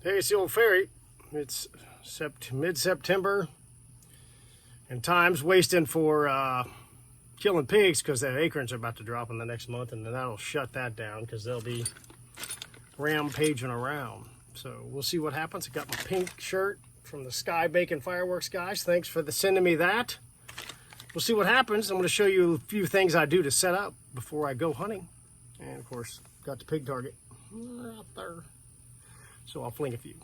Hey, it's the old fairy. It's mid-September, and time's wasting for killing pigs because their acorns are about to drop in the next month, and then that'll shut that down because they'll be rampaging around. So we'll see what happens. I got my pink shirt from the Sky Bacon Fireworks guys. Thanks for sending me that. We'll see what happens. I'm going to show you a few things I do to set up before I go hunting. And of course, got the pig target out there. So I'll fling a few.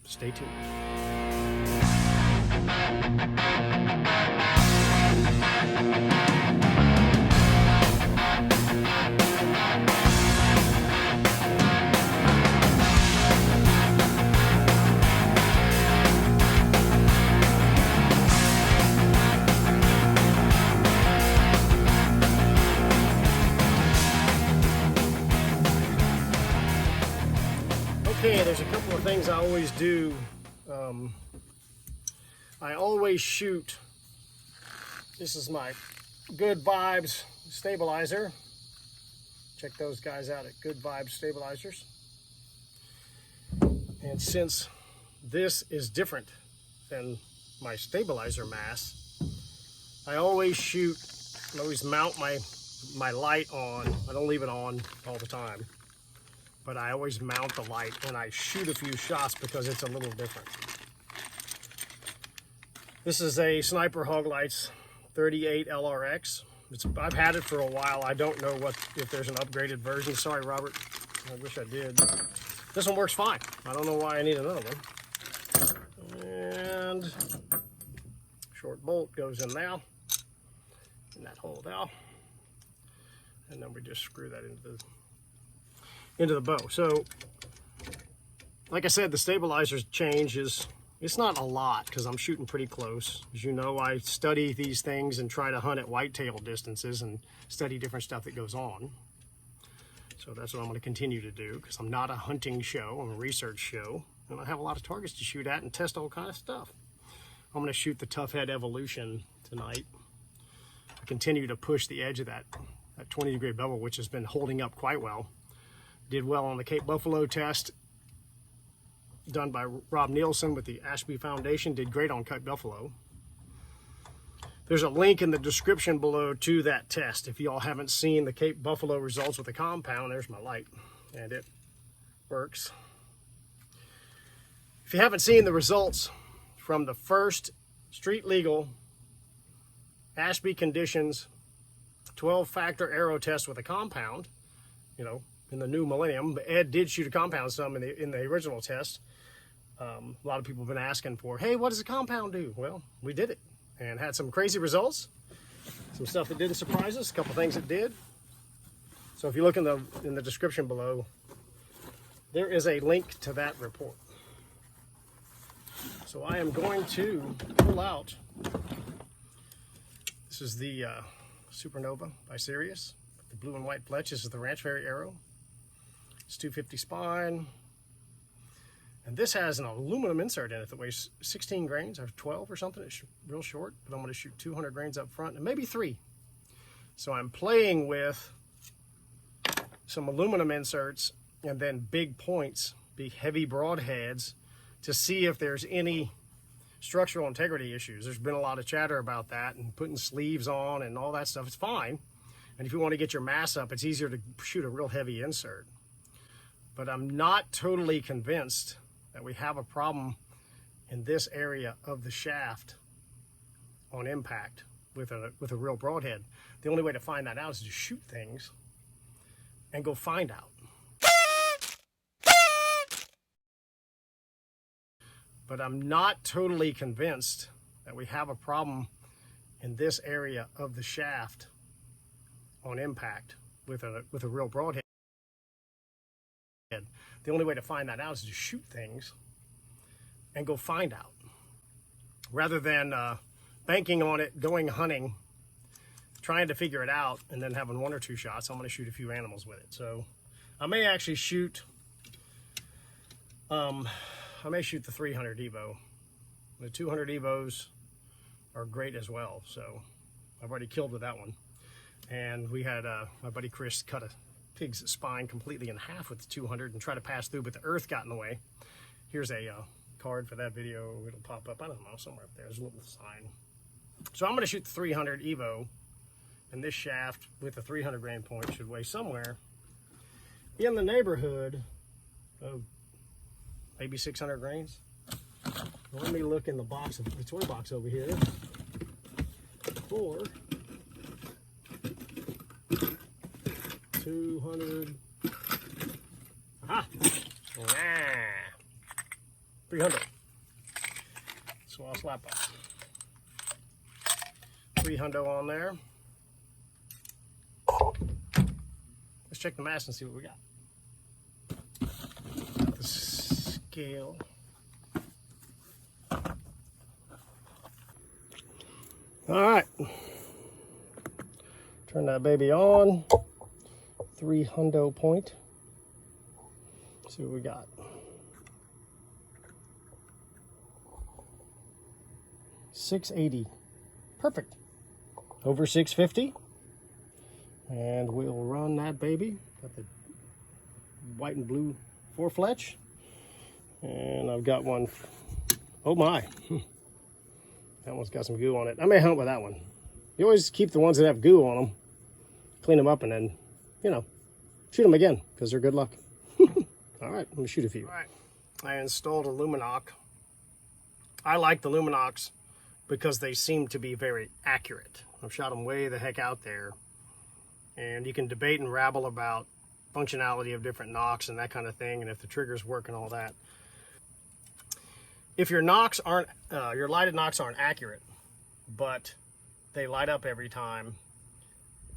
Stay tuned. Okay, there's a couple of things I always do. I always shoot. This is my Good Vibes stabilizer. Check those guys out at Good Vibes Stabilizers. And since this is different than my stabilizer mass, I always mount my light on. I don't leave it on all the time, but I always mount the light and I shoot a few shots because it's a little different. This is a Sniper Hog Lights 38 LRX. I've had it for a while. I don't know if there's an upgraded version. Sorry, Robert. I wish I did. This one works fine. I don't know why I need another one. And short bolt goes in now, in that hole now. And then we just screw that into the bow. So, like I said, the stabilizer's change it's not a lot because I'm shooting pretty close. As you know, I study these things and try to hunt at whitetail distances and study different stuff that goes on. So that's what I'm going to continue to do because I'm not a hunting show, I'm a research show. And I have a lot of targets to shoot at and test all kinds of stuff. I'm going to shoot the Tuffhead Evolution tonight. I continue to push the edge of that 20-degree bevel, which has been holding up quite well. Did well on the Cape Buffalo test done by Rob Nielsen with the Ashby Foundation. Did great on Cape Buffalo. There's a link in the description below to that test. If y'all haven't seen the Cape Buffalo results with the compound, there's my light, and it works. If you haven't seen the results from the first street legal Ashby conditions 12-factor arrow test with a compound, you know, in the new millennium, Ed did shoot a compound some in the original test. A lot of people have been asking for, hey, what does a compound do? Well, we did it and had some crazy results. Some stuff that didn't surprise us, a couple things that did. So if you look in the description below, there is a link to that report. So I am going to pull out, this is the Supernova by Sirius, the blue and white fletch. This is the Ranch Fairy arrow. It's 250 spine. And this has an aluminum insert in it that weighs 16 grains or 12 or something. It's real short, but I'm going to shoot 200 grains up front and maybe 3. So I'm playing with some aluminum inserts and then big points, big heavy broadheads, to see if there's any structural integrity issues. There's been a lot of chatter about that and putting sleeves on and all that stuff. It's fine. And if you want to get your mass up, it's easier to shoot a real heavy insert. But I'm not totally convinced that we have a problem in this area of the shaft on impact with a real broadhead. The only way to find that out is to shoot things and go find out. But I'm not totally convinced that we have a problem in this area of the shaft on impact with a real broadhead. The only way to find that out is to shoot things and go find out, rather than banking on it, going hunting, trying to figure it out, and then having 1 or 2 shots. I'm going to shoot a few animals with it. So I may actually shoot the 300 Evo. The 200 Evos are great as well. So I've already killed with that one. And we had my buddy Chris cut a pig's spine completely in half with the 200 and try to pass through, but the earth got in the way. Here's a card for that video. It'll pop up, I don't know, somewhere up there. There's a little sign. So I'm going to shoot the 300 Evo, and this shaft with the 300 grain point should weigh somewhere in the neighborhood of maybe 600 grains. Let me look in the box, the toy box over here, for 200. Aha! 300. So I'll slap up 300 on there. Let's check the mass and see what we got. The scale. All right. Turn that baby on. 300 point. See what we got. 680. Perfect. Over 650. And we'll run that baby. Got the white and blue 4-fletch. And I've got one. Oh my. That one's got some goo on it. I may hunt with that one. You always keep the ones that have goo on them. Clean them up and then, you know, shoot them again because they're good luck. All right, let me shoot a few. All right, I installed a Luminoc. I like the Luminocs because they seem to be very accurate. I've shot them way the heck out there. And you can debate and rabble about functionality of different nocks and that kind of thing, and if the triggers work and all that. If your nocks aren't, your lighted nocks aren't accurate, but they light up every time,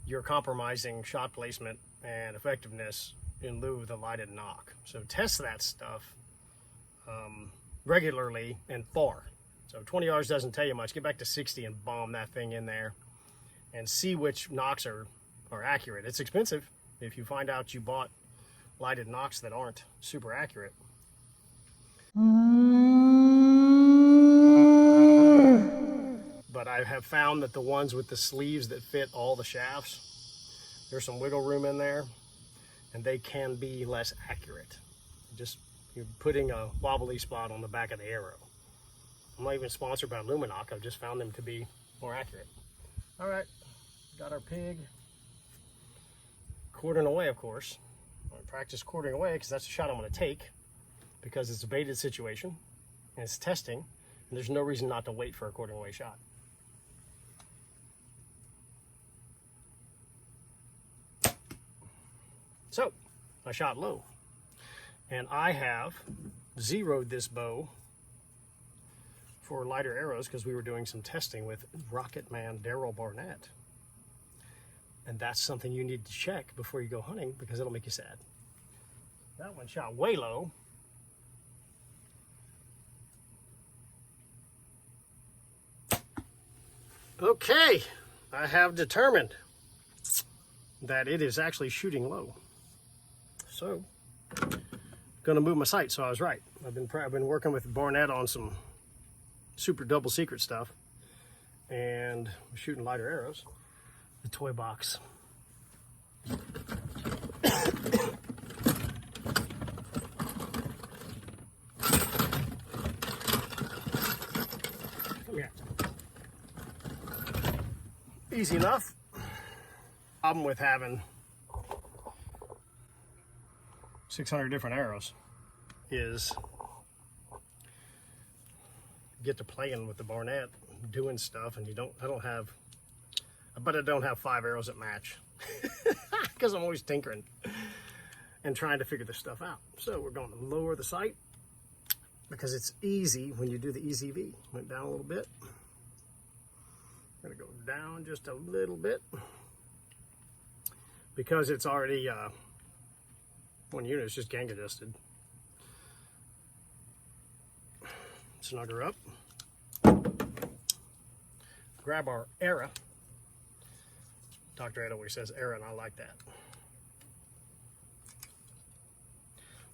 you're compromising shot placement and effectiveness in lieu of the lighted nock. So test that stuff regularly and far. So 20 yards doesn't tell you much. Get back to 60 and bomb that thing in there and see which nocks are accurate. It's expensive if you find out you bought lighted nocks that aren't super accurate. But I have found that the ones with the sleeves that fit all the shafts, there's some wiggle room in there, and they can be less accurate. Just you're putting a wobbly spot on the back of the arrow. I'm not even sponsored by Luminoc. I've just found them to be more accurate. All right, got our pig. Quartering away, of course. I'm going to practice quartering away because that's the shot I'm going to take, because it's a baited situation and it's testing, and there's no reason not to wait for a quartering away shot. So I shot low, and I have zeroed this bow for lighter arrows because we were doing some testing with Rocket Man Daryl Barnett. And that's something you need to check before you go hunting because it'll make you sad. That one shot way low. Okay, I have determined that it is actually shooting low. So, gonna move my sight. So I was right. I've been working with Barnett on some super double secret stuff, and I'm shooting lighter arrows. The toy box. Yeah. Easy enough. Problem with having 600 different arrows is get to playing with the Barnett, doing stuff, and I don't have 5 arrows that match because I'm always tinkering and trying to figure this stuff out. So we're going to lower the sight because it's easy when you do the EZV. Went down a little bit. I'm going to go down just a little bit because it's already one unit is just gang adjusted. Snug her up. Grab our era. Dr. Ed always says era, and I like that.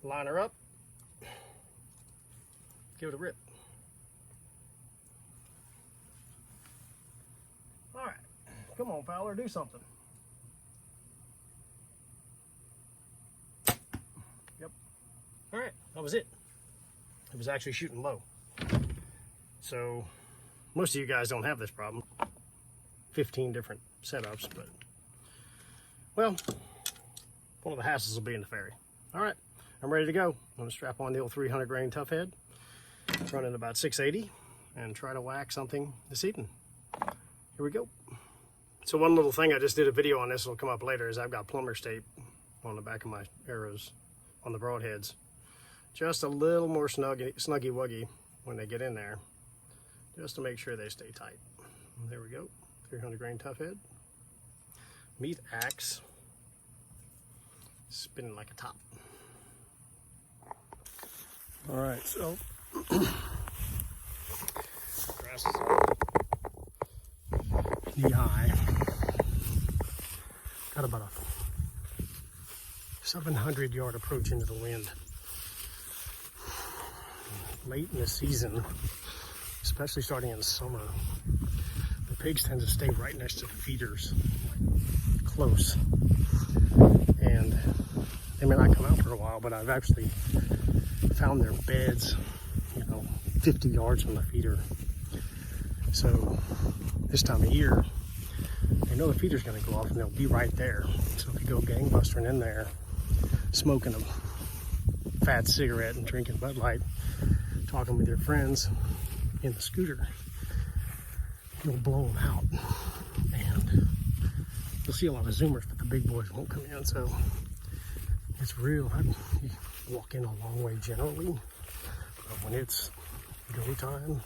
Line her up. Give it a rip. All right. Come on, Fowler, do something. Yep. All right, that was it. it was actually shooting low. So most of you guys don't have this problem. 15 different setups, but well, one of the hassles will be in the ferry. All right, I'm ready to go. I'm gonna strap on the old 300 grain Tuffhead, running about 680, and try to whack something this evening. Here we go. So one little thing, I just did a video on this, it'll come up later, is I've got plumber's tape on the back of my arrows on the broadheads. Just a little more snuggy wuggy when they get in there, just to make sure they stay tight. There we go, 300 grain Tuffhead. Meat axe, spinning like a top. All right, so grass is knee high. Got about a 700-yard approach into the wind. Late in the season, especially starting in summer, the pigs tend to stay right next to the feeders, close. And they may not come out for a while, but I've actually found their beds, 50 yards from the feeder. So this time of year, they know the feeder's gonna go off and they'll be right there. So if you go gangbustering in there, smoking a fat cigarette and drinking Bud Light, talking with your friends in the scooter, you'll blow them out. And you'll see a lot of Zoomers, but the big boys won't come in. So it's real. You walk in a long way generally, but when it's go time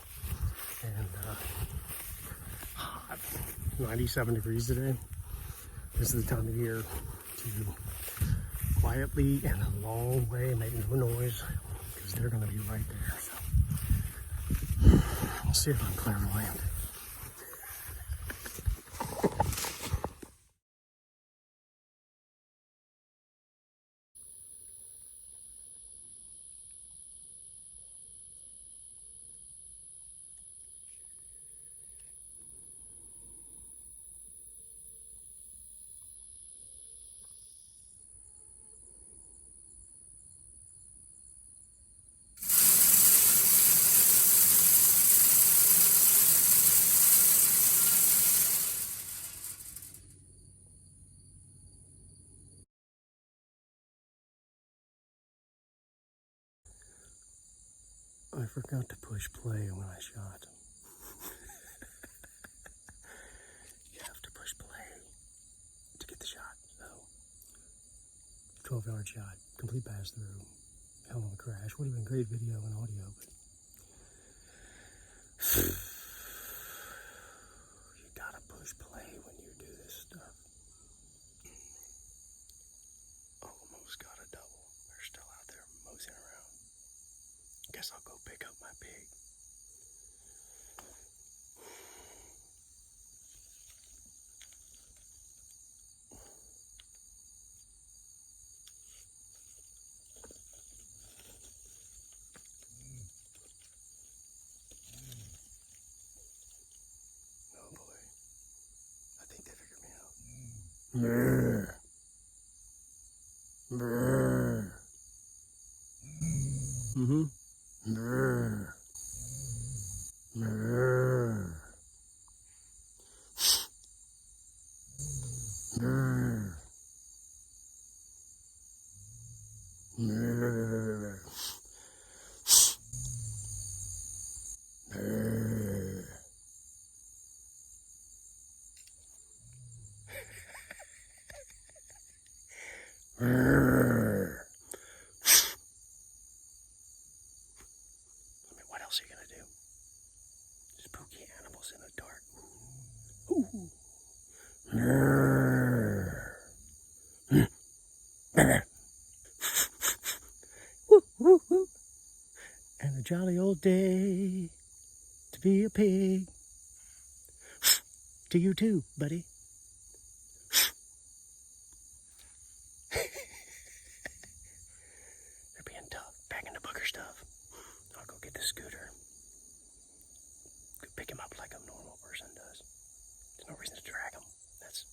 and hot, 97 degrees today, this is the time of year to quietly and a long way make no noise, because they're going to be right there. So we'll see if I'm clairvoyant. I forgot to push play when I shot. You have to push play to get the shot. So, 12-yard shot, complete pass through, hell of a crash. Would have been great video and audio, but you gotta push play when you do this stuff. Almost got a double. They're still out there moseying around. Guess I'll go pick up my pig. Oh boy. I think they figured me out. Brr. Brr. Mm-hmm. Brr. Brr. Brr. Brr. Brr. Brr. What else are you gonna do? Spooky animals in the dark. Ooh. Woo, woo, woo. And a jolly old day to be a pig. To you too, buddy. They're being tough, packing the booger stuff. I'll go get the scooter. Go pick him up like a normal person does. There's no reason to drag him. That's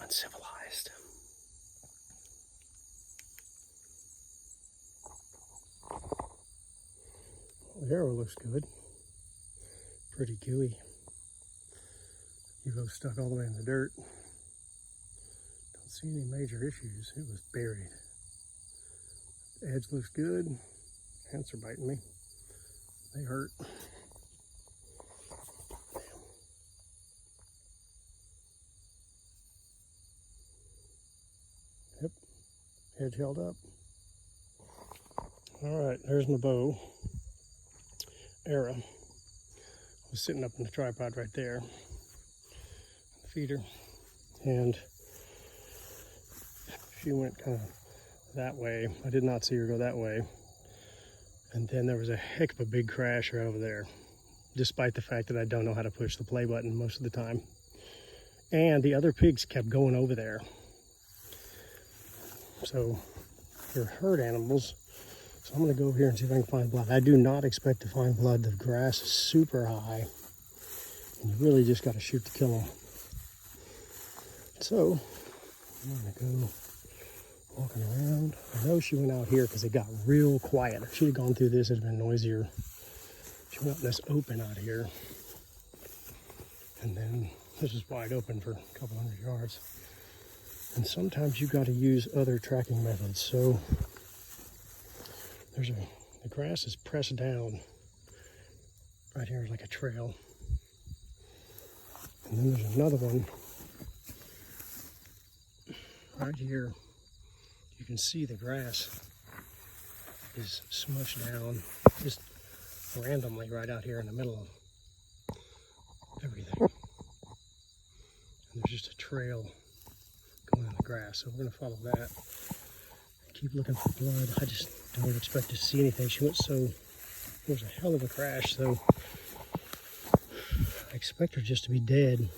uncivilized. The arrow looks good. Pretty gooey. Evo stuck all the way in the dirt. Don't see any major issues. It was buried. The edge looks good. Ants are biting me. They hurt. Yep, edge held up. All right, there's my bow. Arrow. I was sitting up in the tripod right there. The feeder. And she went kind of that way. I did not see her go that way. And then there was a heck of a big crash right over there, despite the fact that I don't know how to push the play button most of the time. And the other pigs kept going over there. So they're herd animals. So I'm going to go over here and see if I can find blood. I do not expect to find blood. The grass is super high, and you really just got to shoot to kill them. So I'm going to go walking around. I know she went out here because it got real quiet. If she had gone through this, it'd have been noisier. She went out in this open out here. And then this is wide open for a couple hundred yards. And sometimes you got to use other tracking methods. So the grass is pressed down. Right here is like a trail. And then there's another one right here. You can see the grass is smushed down just randomly right out here in the middle of everything. And there's just a trail going in the grass, so we're going to follow that. Keep looking for blood. I just don't expect to see anything. She went so, it was a hell of a crash, so I expect her just to be dead.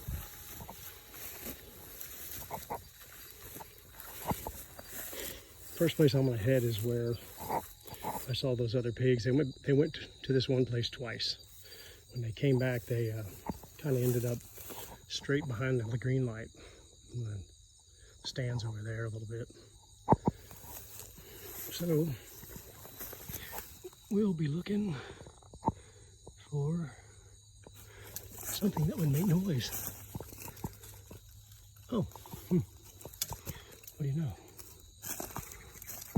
First place I'm going to head is where I saw those other pigs. They went to this one place twice. When they came back, they kind of ended up straight behind the green light. And the stands over there a little bit. So we'll be looking for something that would make noise. Oh, what do you know?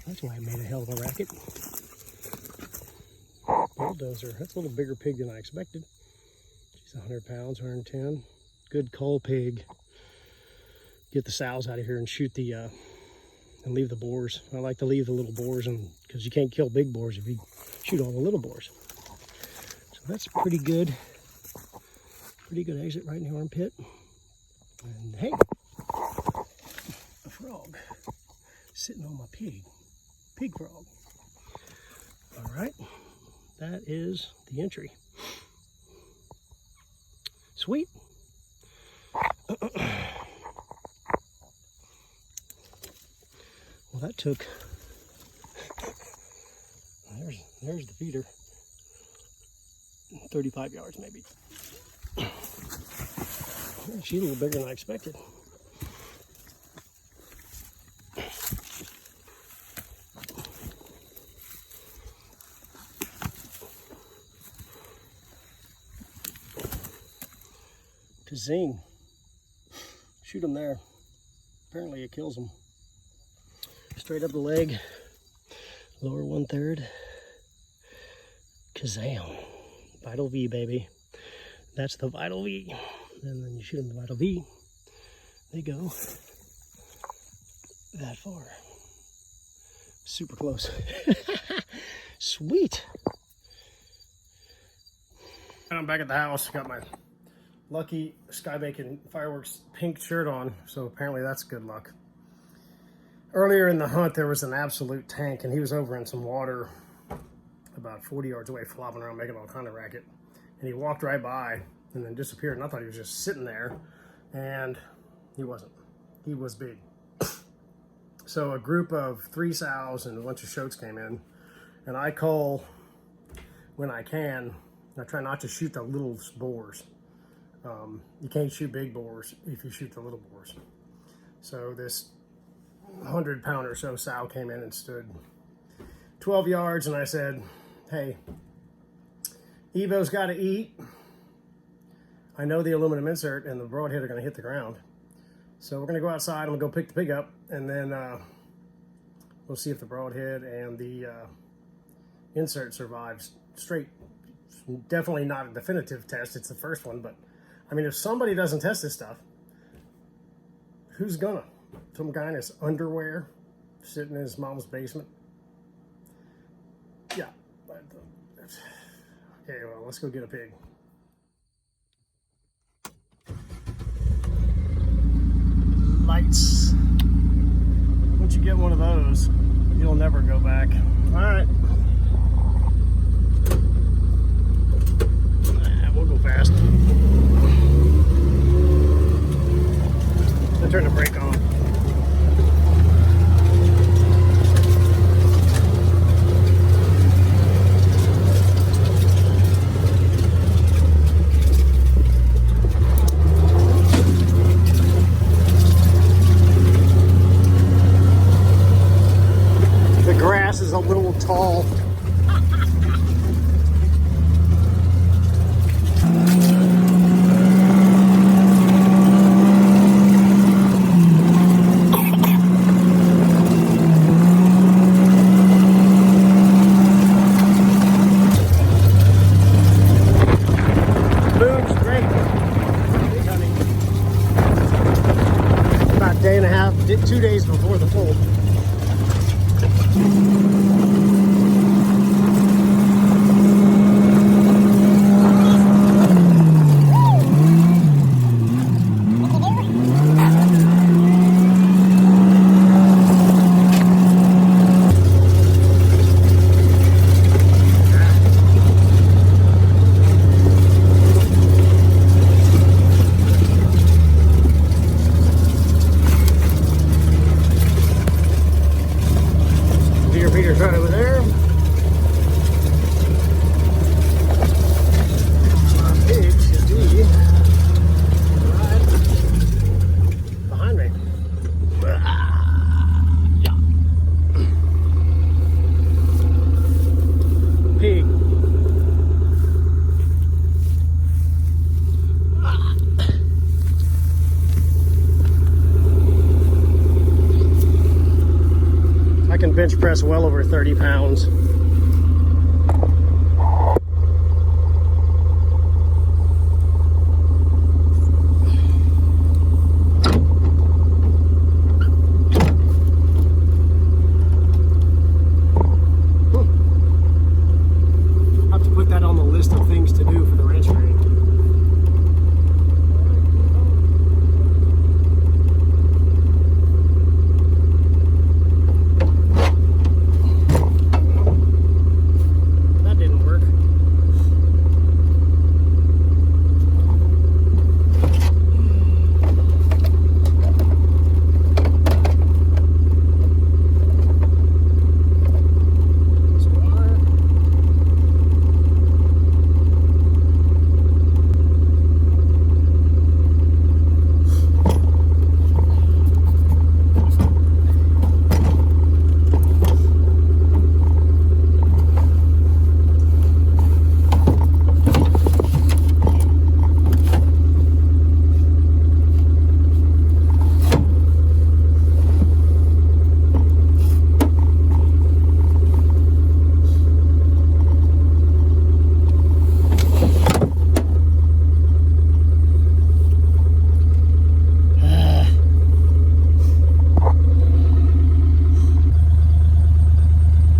That's why I made a hell of a racket. Bulldozer. That's a little bigger pig than I expected. She's 100 pounds, 110. Good cull pig. Get the sows out of here and shoot the, and leave the boars. I like to leave the little boars, and because you can't kill big boars if you shoot all the little boars. So that's pretty good. Pretty good exit right in the armpit. And hey, a frog sitting on my pig. Pig frog. All right, that is the entry. Sweet. Well, that took, there's the feeder. 35 yards maybe. She's a little bigger than I expected. To zing. Shoot them there. Apparently it kills them. Straight up the leg, lower 1/3. Kazam. Vital V, baby. That's the Vital V. And then you shoot them the Vital V. They go that far. Super close. Sweet. I'm back at the house. Got my lucky Sky Bacon Fireworks pink shirt on, so apparently that's good luck. Earlier in the hunt, there was an absolute tank, and he was over in some water about 40 yards away, flopping around, making all kind of racket. And he walked right by and then disappeared, and I thought he was just sitting there, and he wasn't. He was big. So a group of 3 sows and a bunch of shoats came in, and I cull when I can. I try not to shoot the little boars. You can't shoot big boars if you shoot the little boars. So this 100-pound or so sow came in and stood 12 yards, and I said, hey, Evo's got to eat. I know the aluminum insert and the broadhead are going to hit the ground. So we're going to go outside. I'm going to go pick the pig up, and then we'll see if the broadhead and the insert survives straight. Definitely not a definitive test. It's the first one, but I mean, if somebody doesn't test this stuff, who's gonna? Some guy in his underwear sitting in his mom's basement? Yeah. Okay, well, let's go get a pig. Lights. Once you get one of those, you'll never go back. All right. We'll go fast. I'll turn the brake on. The grass is a little tall. Day and a half, 2 days before the foal. Peter's right over there. My pig should be right behind me. Yeah. Pig. I can bench press well over 30 pounds. I'll have to put that on the list of things to do for the ranch trade.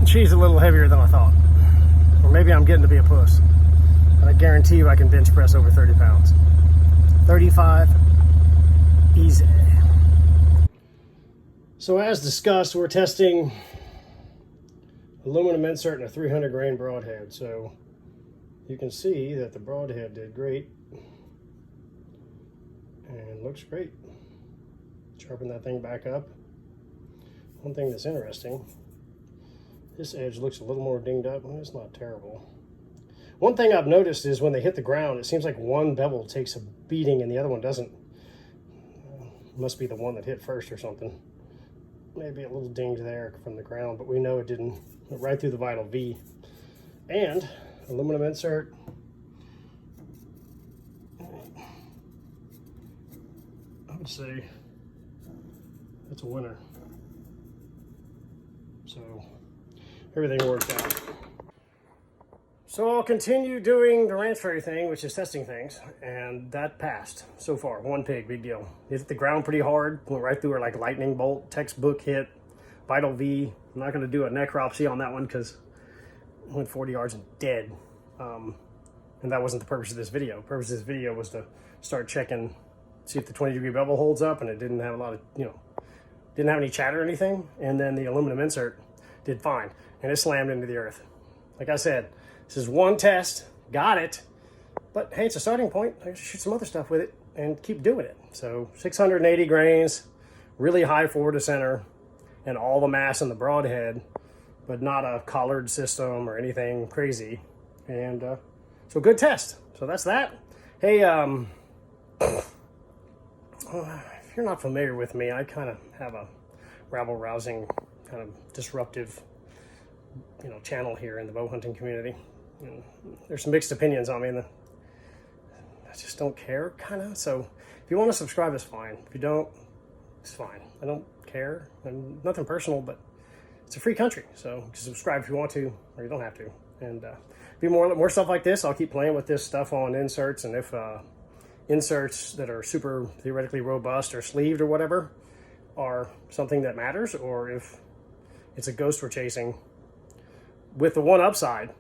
She's a little heavier than I thought. Or maybe I'm getting to be a puss. But I guarantee you I can bench press over 30 pounds. 35, easy. So as discussed, we're testing aluminum insert and a 300 grain broadhead. So you can see that the broadhead did great and looks great. Sharpen that thing back up. One thing that's interesting, this edge looks a little more dinged up. It's not terrible. One thing I've noticed is when they hit the ground, it seems like one bevel takes a beating and the other one doesn't. Must be the one that hit first or something. Maybe a little dinged there from the ground, but we know it didn't. Went right through the vital V. And aluminum insert, would say that's a winner. So everything worked out. So I'll continue doing the ranch fairy thing, which is testing things, and that passed so far. One pig, big deal. Hit the ground pretty hard, went right through her like lightning bolt, textbook hit, vital V. I'm not going to do a necropsy on that one because it went 40 yards and dead. And that wasn't the purpose of this video. The purpose of this video was to start checking, see if the 20-degree bevel holds up, and it didn't have a lot of, didn't have any chatter or anything. And then the aluminum insert did fine, and it slammed into the earth. Like I said, this is one test, got it, but hey, it's a starting point. I can shoot some other stuff with it and keep doing it. So 680 grains, really high forward to center, and all the mass in the broadhead, but not a collared system or anything crazy. And so good test. So that's that. Hey, if you're not familiar with me, I kind of have a rabble-rousing, kind of disruptive, channel here in the bow hunting community. There's some mixed opinions on me, and I just don't care, kind of. So if you want to subscribe, it's fine. If you don't, it's fine. I don't care. And nothing personal, but it's a free country. So you can subscribe if you want to, or you don't have to. And be more stuff like this. I'll keep playing with this stuff on inserts, and if inserts that are super theoretically robust or sleeved or whatever are something that matters, or if it's a ghost we're chasing, with the one upside,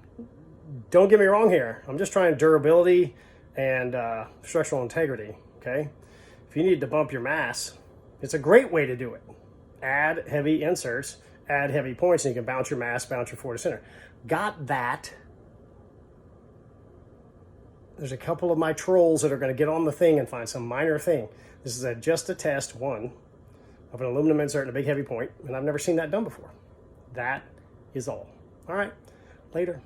don't get me wrong here, I'm just trying durability and structural integrity, okay? If you need to bump your mass, it's a great way to do it. Add heavy inserts, add heavy points, and you can bounce your mass, bounce your forward to center. Got that. There's a couple of my trolls that are going to get on the thing and find some minor thing. This is just a test, one, of an aluminum insert and a big heavy point, and I've never seen that done before. That is all. All right, later.